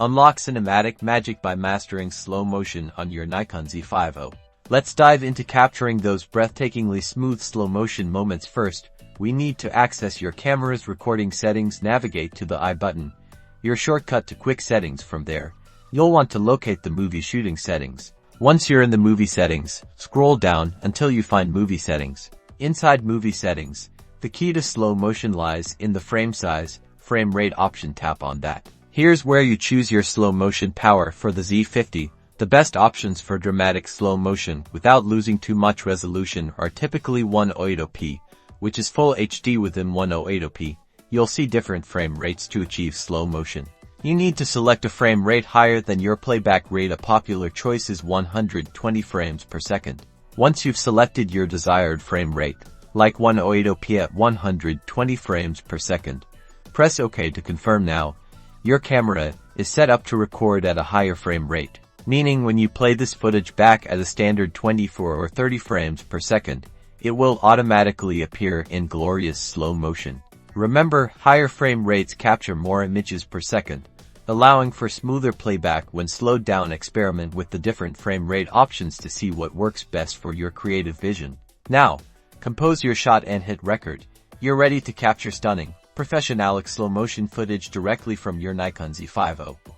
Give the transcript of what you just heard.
Unlock cinematic magic by mastering slow motion on your Nikon Z50. Let's dive into capturing those breathtakingly smooth slow motion moments. First, we need to access your camera's recording settings. Navigate to the I button, your shortcut to quick settings. From there, you'll want to locate the movie shooting settings. Once you're in the movie settings, scroll down until you find movie settings. Inside movie settings, the key to slow motion lies in the frame size, frame rate option. Tap on that. Here's where you choose your slow motion power for the Z50. The best options for dramatic slow motion without losing too much resolution are typically 108p, which is full HD. Within 108p, you'll see different frame rates to achieve slow motion. You need to select a frame rate higher than your playback rate. A popular choice is 120 frames per second. Once you've selected your desired frame rate, like 108p at 120 frames per second, press OK to confirm. Now, your camera is set up to record at a higher frame rate, meaning when you play this footage back at a standard 24 or 30 frames per second, it will automatically appear in glorious slow motion. Remember, higher frame rates capture more images per second, allowing for smoother playback when slowed down. Experiment with the different frame rate options to see what works best for your creative vision. Now, compose your shot and hit record. You're ready to capture stunning, professional slow motion footage directly from your Nikon Z50.